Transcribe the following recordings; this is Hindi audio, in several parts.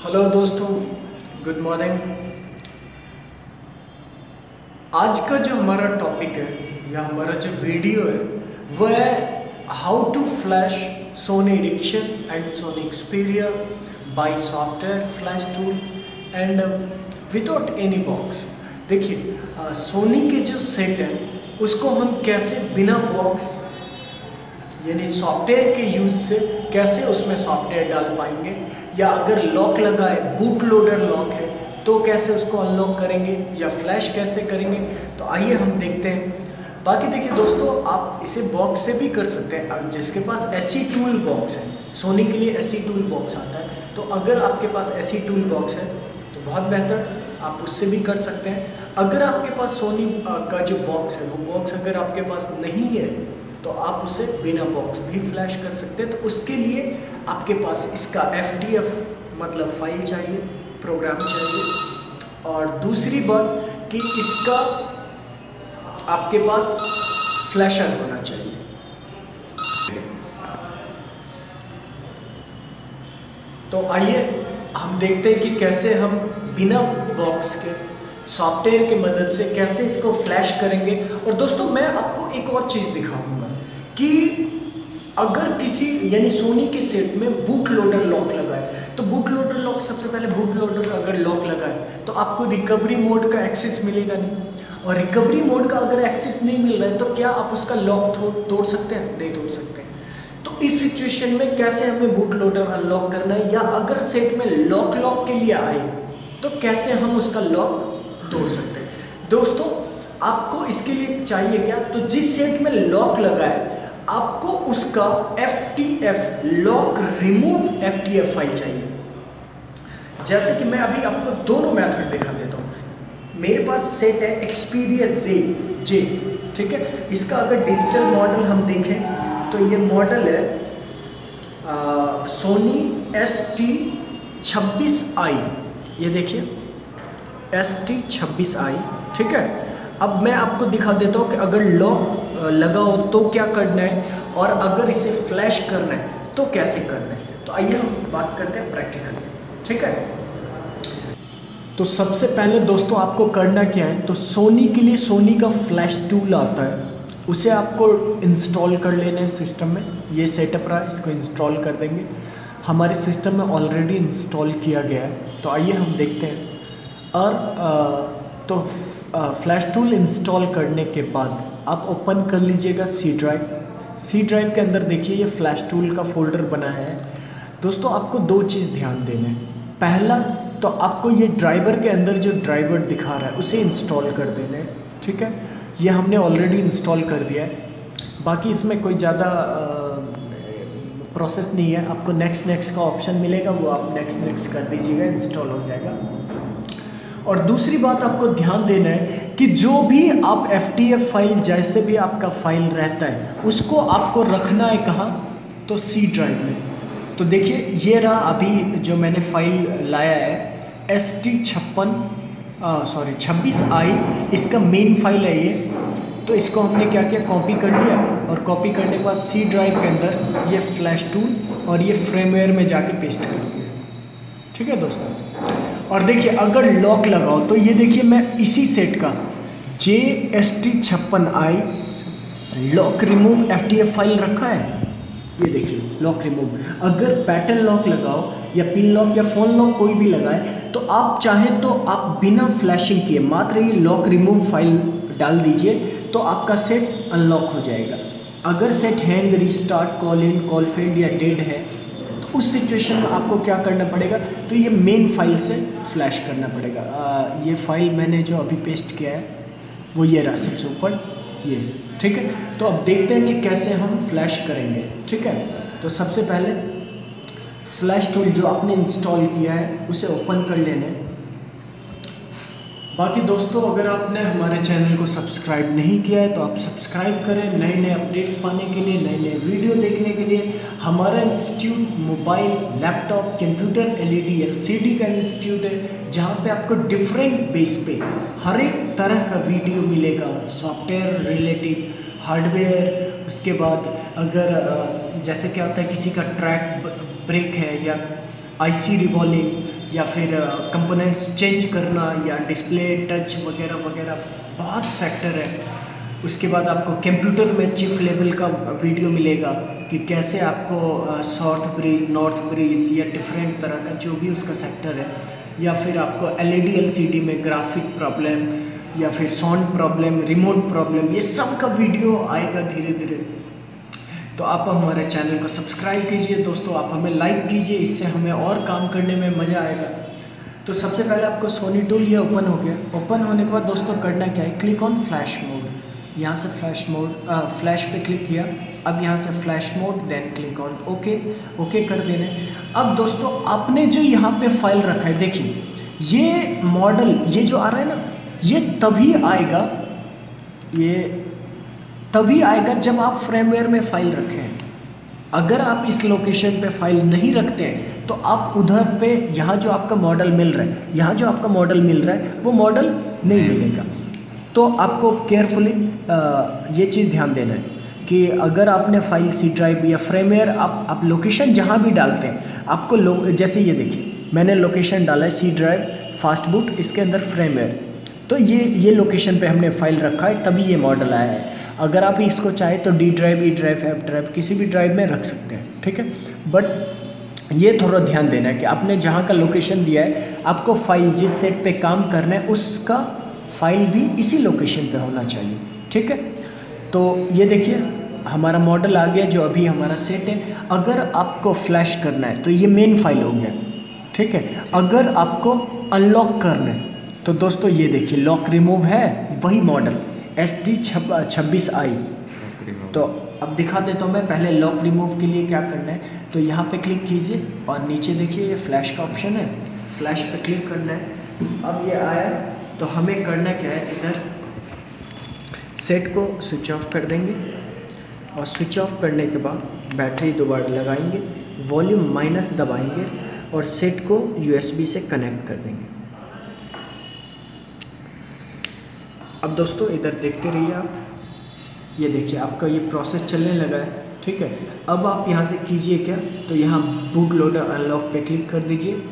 हेलो दोस्तों, गुड मॉर्निंग। आज का जो हमारा टॉपिक है या हमारा जो वीडियो है वो है how to flash Sony Ericsson and Sony Xperia by software flash tool and without any box. देखिए, सोनी के जो सेट है उसको हम कैसे बिना बॉक्स यानी सॉफ्टवेयर के यूज से कैसे उसमें सॉफ्टवेयर डाल पाएंगे, या अगर लॉक लगा है, बूट लोडर लॉक है, तो कैसे उसको अनलॉक करेंगे या फ्लैश कैसे करेंगे। तो आइए हम देखते हैं। बाकी देखिए दोस्तों, आप इसे बॉक्स से भी कर सकते हैं। जिसके पास एसी टूल बॉक्स है, सोनी के लिए एसी टूल बॉक्स आता है, तो अगर आपके पास एसी टूल बॉक्स है तो बहुत बेहतर, आप उससे भी कर सकते हैं। अगर आपके पास सोनी का जो बॉक्स है वो बॉक्स अगर आपके पास नहीं है तो आप उसे बिना बॉक्स भी फ्लैश कर सकते हैं। तो उसके लिए आपके पास इसका FTF मतलब फाइल चाहिए, प्रोग्राम चाहिए, और दूसरी बात कि इसका आपके पास फ्लैशर होना चाहिए। तो आइए हम देखते हैं कि कैसे हम बिना बॉक्स के सॉफ्टवेयर की मदद से कैसे इसको फ्लैश करेंगे। और दोस्तों, मैं आपको एक और चीज़ दिखाऊंगा कि अगर किसी यानी सोनी के सेट में बूट लोडर लॉक लगा है, तो बूट लोडर लॉक, सबसे पहले बूट लोडर अगर लॉक लगा है तो आपको रिकवरी मोड का एक्सेस मिलेगा नहीं, और रिकवरी मोड का अगर एक्सेस नहीं मिल रहा है तो क्या आप उसका लॉक तोड़ सकते हैं? नहीं तोड़ सकते। तो इस सिचुएशन में कैसे हमें बूट लोडर अनलॉक करना है, या अगर सेट में लॉक के लिए आए तो कैसे हम उसका लॉक तोड़ सकते हैं। दोस्तों, आपको इसके लिए चाहिए क्या, तो जिस सेट में लॉक लगा है आपको उसका FTF lock remove FTF file चाहिए। जैसे कि मैं अभी आपको दोनों मेथड दिखा देता हूँ। मेरे पास सेट है एक्सपीरिया जे, ठीक है। इसका अगर डिजिटल मॉडल हम देखें तो ये मॉडल है सोनी ST26i, ये देखिए ST26i, ठीक है। अब मैं आपको दिखा देता हूँ कि अगर लॉक लगा हो तो क्या करना है, और अगर इसे फ्लैश करना है तो कैसे करना है। तो आइए हम बात करते हैं प्रैक्टिकली, ठीक है। तो सबसे पहले दोस्तों आपको करना क्या है, तो सोनी के लिए सोनी का फ्लैश टूल आता है, उसे आपको इंस्टॉल कर लेना है सिस्टम में। ये सेटअप रहा, इसको इंस्टॉल कर देंगे। हमारे सिस्टम में ऑलरेडी इंस्टॉल किया गया है, तो आइए हम देखते हैं। और तो फ्लैश टूल इंस्टॉल करने के बाद आप ओपन कर लीजिएगा सी ड्राइव के अंदर देखिए ये फ्लैश टूल का फोल्डर बना है। दोस्तों, आपको दो चीज़ ध्यान देना है। पहला तो आपको ये ड्राइवर के अंदर जो ड्राइवर दिखा रहा है उसे इंस्टॉल कर देना है, ठीक है। ये हमने ऑलरेडी इंस्टॉल कर दिया है। बाकी इसमें कोई ज़्यादा प्रोसेस नहीं है। आपको नेक्स्ट का ऑप्शन मिलेगा, वो आप नेक्स्ट कर दीजिएगा, इंस्टॉल हो जाएगा। और दूसरी बात आपको ध्यान देना है कि जो भी आप FTF फाइल, जैसे भी आपका फाइल रहता है, उसको आपको रखना है कहाँ, तो सी ड्राइव में। तो देखिए ये रहा अभी जो मैंने फाइल लाया है ST26i, इसका मेन फाइल है ये। तो इसको हमने क्या किया, कॉपी कर लिया, और कॉपी करने के बाद सी ड्राइव के अंदर ये फ्लैश टूल और ये फ्रेमवेयर में जाके पेस्ट कर दिया, ठीक है दोस्तों। और देखिए अगर लॉक लगाओ तो ये देखिए मैं इसी सेट का ST56i lock remove FTF file रखा है, ये देखिए लॉक रिमूव। अगर पैटर्न लॉक लगाओ या पिन लॉक या फोन लॉक कोई भी लगाए तो आप चाहें तो आप बिना फ्लैशिंग किए मात्र ये लॉक रिमूव फाइल डाल दीजिए, तो आपका सेट अनलॉक हो जाएगा। अगर set hang, restart, call in, call failed या डेड है, उस सिचुएशन में आपको क्या करना पड़ेगा, तो ये मेन फाइल से फ्लैश करना पड़ेगा। ये फाइल मैंने जो अभी पेस्ट किया है वो ये रहा सबसे ऊपर, ये, ठीक है। तो अब देखते हैं कि कैसे हम फ्लैश करेंगे, ठीक है। तो सबसे पहले फ्लैश टूल जो आपने इंस्टॉल किया है उसे ओपन कर लेना है। बाकी दोस्तों, अगर आपने हमारे चैनल को सब्सक्राइब नहीं किया है तो आप सब्सक्राइब करें, नए अपडेट्स पाने के लिए, नए वीडियो देखने के लिए। हमारा institute mobile, laptop, computer, LED, LCD का इंस्टीट्यूट है, जहाँ पे आपको डिफरेंट बेस पे हर एक तरह का वीडियो मिलेगा, सॉफ्टवेयर रिलेटेड, हार्डवेयर। उसके बाद अगर जैसे क्या होता है, किसी का ट्रैक ब्रेक है या IC रिवॉल्विंग या फिर कंपोनेंट्स चेंज करना या डिस्प्ले टच वगैरह वगैरह बहुत सेक्टर है। उसके बाद आपको कंप्यूटर में चिप लेवल का वीडियो मिलेगा कि कैसे आपको साउथ ब्रिज, नॉर्थ ब्रिज या डिफरेंट तरह का जो भी उसका सेक्टर है, या फिर आपको एलईडी एलसीडी में ग्राफिक प्रॉब्लम या फिर साउंड प्रॉब्लम, रिमोट प्रॉब्लम, ये सब का वीडियो आएगा धीरे धीरे। तो आप हमारे चैनल को सब्सक्राइब कीजिए दोस्तों, आप हमें लाइक कीजिए, इससे हमें और काम करने में मज़ा आएगा। तो सबसे पहले आपको सोनी टूल ये ओपन हो गया। ओपन होने के बाद दोस्तों करना क्या है, क्लिक ऑन फ्लैश मोड। यहाँ से फ्लैश पे क्लिक किया। अब यहाँ से flash mode, then click on okay. Okay कर देने। अब दोस्तों आपने जो यहाँ पे फाइल रखा है, देखिए ये मॉडल, ये जो आ रहा है ना, ये तभी आएगा जब आप फ्रेमवेयर में फाइल रखें। अगर आप इस लोकेशन पे फाइल नहीं रखते हैं तो आप उधर पे, यहाँ जो आपका मॉडल मिल रहा है, वो मॉडल नहीं मिलेगा। तो आपको केयरफुली ये चीज़ ध्यान देना है कि अगर आपने फाइल सी ड्राइव या फ्रेमवेयर, आप लोकेशन जहाँ भी डालते हैं आपको जैसे ये देखिए मैंने लोकेशन डाला है सी ड्राइव फास्ट बूट, इसके अंदर फ्रेमवेयर, तो ये लोकेशन पे हमने फाइल रखा है, तभी ये मॉडल आया है। अगर आप इसको चाहे तो D drive, E drive, F drive, किसी भी ड्राइव में रख सकते हैं, ठीक है। बट ये थोड़ा ध्यान देना है कि आपने जहाँ का लोकेशन दिया है, आपको फाइल जिस सेट पे काम करना है उसका फाइल भी इसी लोकेशन पे होना चाहिए, ठीक है। तो ये देखिए हमारा मॉडल आ गया जो अभी हमारा सेट है। अगर आपको फ्लैश करना है तो ये मेन फाइल हो गया, ठीक है। अगर आपको अनलॉक करना है तो दोस्तों ये देखिए लॉक रिमूव है, वही मॉडल SD26i। तो अब दिखा देता हूँ मैं पहले लॉक रिमूव के लिए क्या करना है। तो यहाँ पे क्लिक कीजिए और नीचे देखिए ये फ्लैश का ऑप्शन है, फ्लैश पे क्लिक करना है। अब ये आया तो हमें करना क्या है, इधर सेट को स्विच ऑफ कर देंगे और स्विच ऑफ करने के बाद बैटरी दोबारा लगाएंगे, वॉल्यूम माइनस दबाएंगे और सेट को USB से कनेक्ट कर देंगे। अब दोस्तों इधर देखते रहिए आप, ये देखिए आपका ये प्रोसेस चलने लगा है, ठीक है। अब आप यहाँ से कीजिए क्या, तो यहाँ बूट लोडर अनलॉक पे क्लिक कर दीजिए।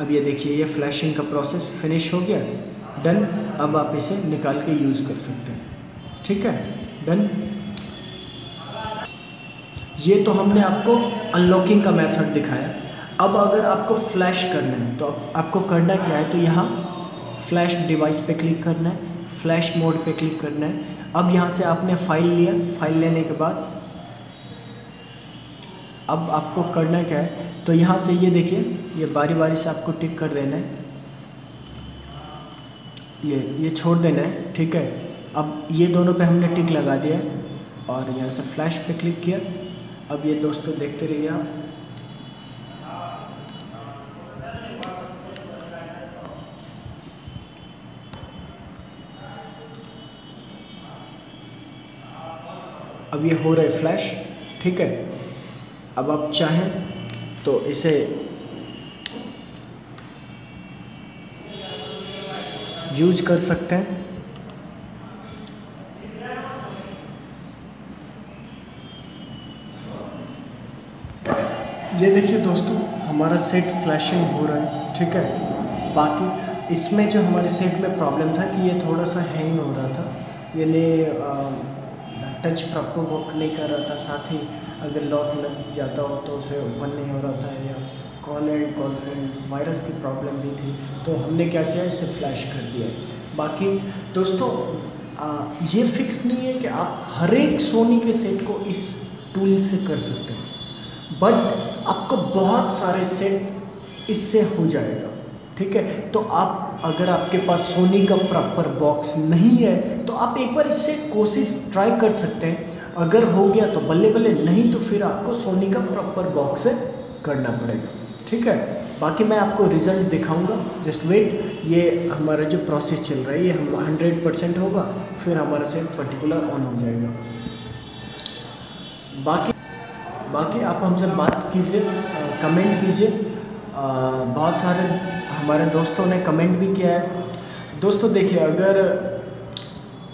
अब ये देखिए ये फ्लैशिंग का प्रोसेस फिनिश हो गया, डन। अब आप इसे निकाल के यूज़ कर सकते हैं, ठीक है, डन। ये तो हमने आपको अनलॉकिंग का मेथड दिखाया। अब अगर आपको फ्लैश करना है तो आपको करना क्या है, तो यहाँ फ्लैश डिवाइस पे क्लिक करना है, फ्लैश मोड पे क्लिक करना है। अब यहाँ से आपने फाइल लिया, फाइल लेने के बाद अब आपको करना क्या है, तो यहाँ से ये देखिए ये बारी बारी से आपको टिक कर देना है, ये छोड़ देना है, ठीक है। अब ये दोनों पे हमने टिक लगा दिया और यहाँ से फ्लैश पे क्लिक किया। अब ये दोस्तों देखते रहिए आप, अब ये हो रहा है फ्लैश, ठीक है। अब आप चाहें तो इसे यूज कर सकते हैं। ये देखिए दोस्तों हमारा सेट फ्लैशिंग हो रहा है, ठीक है। बाकी इसमें जो हमारे सेट में प्रॉब्लम था कि ये थोड़ा सा हैंग हो रहा था, यानी टच प्रॉपर वर्क नहीं कर रहा था, साथ ही अगर लॉक लग जाता हो तो उसे ओपन नहीं हो रहा था, या call and call friend virus की प्रॉब्लम भी थी। तो हमने क्या किया, इसे फ्लैश कर दिया। बाकी दोस्तों ये फिक्स नहीं है कि आप हर एक सोनी के सेट को इस टूल से कर सकते हैं, बट आपको बहुत सारे सेट इससे हो जाएगा, ठीक है। तो आप अगर आपके पास सोनी का प्रॉपर बॉक्स नहीं है तो आप एक बार इससे कोशिश ट्राई कर सकते हैं। अगर हो गया तो बल्ले बल्ले, नहीं तो फिर आपको सोनी का प्रॉपर बॉक्स से करना पड़ेगा, ठीक है। बाकी मैं आपको रिज़ल्ट दिखाऊंगा, जस्ट वेट। ये हमारा जो प्रोसेस चल रहा है ये हम 100% होगा, फिर हमारा सेट पर्टिकुलर ऑन हो जाएगा। बाकी आप हमसे बात कीजिए, कमेंट कीजिए। बहुत सारे हमारे दोस्तों ने कमेंट भी किया है। दोस्तों देखिए अगर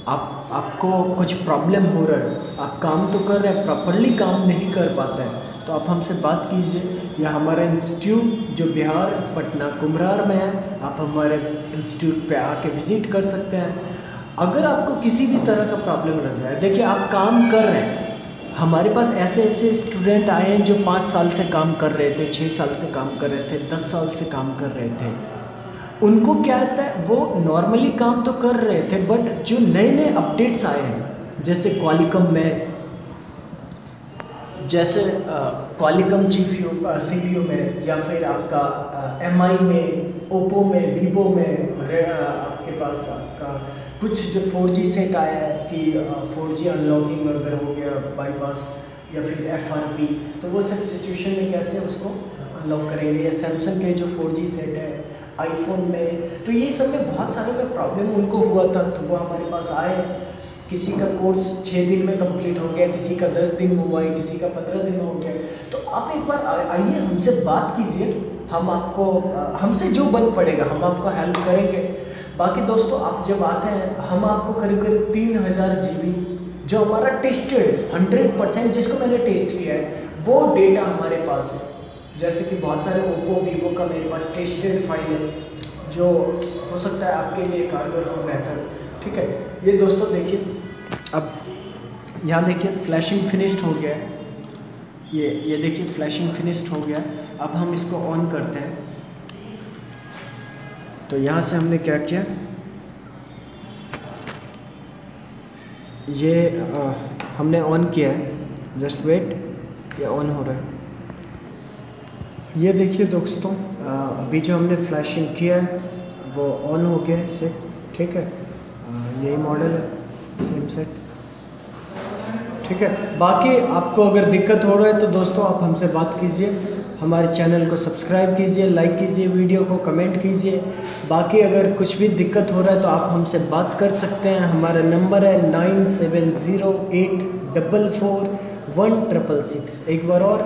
आपको कुछ प्रॉब्लम हो रहा है, आप काम तो कर रहे हैं, प्रॉपरली काम नहीं कर पाते हैं, तो आप हमसे बात कीजिए, या हमारा इंस्टीट्यूट जो बिहार पटना कुम्हरार में है, आप हमारे इंस्टीट्यूट पे आके विज़िट कर सकते हैं। अगर आपको किसी भी तरह का प्रॉब्लम लग रहा है, देखिए आप काम कर रहे हैं, हमारे पास ऐसे ऐसे स्टूडेंट आए हैं जो 5 साल से काम कर रहे थे, 6 साल से काम कर रहे थे, 10 साल से काम कर रहे थे। उनको क्या आता है, वो नॉर्मली काम तो कर रहे थे, बट जो नए नए अपडेट्स आए हैं, जैसे क्वालिकम में, जैसे क्वालिकम CPU में, या फिर आपका MI में, ओप्पो में, वीवो में, आपके पास आपका कुछ जो 4G सेट आया है कि 4G अनलॉकिंग अगर हो गया बाईपास, या फिर FRP, तो वो सब सिचुएशन में कैसे उसको अनलॉक करेंगे, या सैमसंग के जो 4G सेट है आईफोन में, तो ये सब में बहुत सारे में प्रॉब्लम उनको हुआ था, तो वो हमारे पास आए। किसी का कोर्स 6 दिन में कंप्लीट हो गया, किसी का 10 दिन में हुआ है, किसी का 15 दिन में हो गया। तो आप एक बार आइए, हमसे बात कीजिए, हम आपको हमसे जो बन पड़ेगा हम आपको हेल्प करेंगे। बाकी दोस्तों, आप जब आते हैं, हम आपको करीब करीब 3000 GB जो हमारा टेस्टेड 100%, जिसको मैंने टेस्ट किया है, वो डेटा हमारे पास है। जैसे कि बहुत सारे ओप्पो वीवो का मेरे पास टेस्टेड फाइल है, जो हो सकता है आपके लिए कारगर और बेहतर। ठीक है, ये दोस्तों देखिए, अब यहाँ देखिए फ्लैशिंग फिनिश्ड हो गया है, ये देखिए फ्लैशिंग फिनिश्ड हो गया है। अब हम इसको ऑन करते हैं, तो यहाँ से हमने क्या किया, ये हमने ऑन किया है, जस्ट वेट, ये ऑन हो रहा है। ये देखिए दोस्तों, अभी जो हमने फ्लैशिंग किया है वो ऑन हो गया है सेट। ठीक है, यही मॉडल है, सेम सेट। ठीक है, बाकी आपको अगर दिक्कत हो रहा है तो दोस्तों आप हमसे बात कीजिए, हमारे चैनल को सब्सक्राइब कीजिए, लाइक कीजिए, वीडियो को कमेंट कीजिए। बाकी अगर कुछ भी दिक्कत हो रहा है तो आप हमसे बात कर सकते हैं। हमारा नंबर है 9708441666। एक बार और,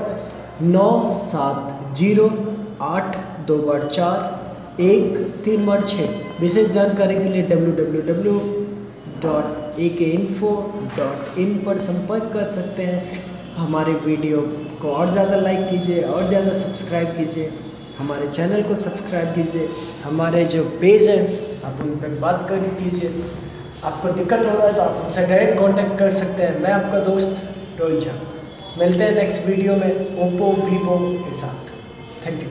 9708241346। विशेष जानकारी के लिए www.akinfo.in पर संपर्क कर सकते हैं। हमारे वीडियो को और ज़्यादा लाइक कीजिए, और ज़्यादा सब्सक्राइब कीजिए, हमारे चैनल को सब्सक्राइब कीजिए, हमारे जो पेज है आप उन पर बात कर कीजिए। आपको दिक्कत हो रहा है तो आप हमसे डायरेक्ट कांटेक्ट कर सकते हैं। मैं आपका दोस्त रोहित झा, मिलते हैं नेक्स्ट वीडियो में ओप्पो वीवो के साथ। Thank you.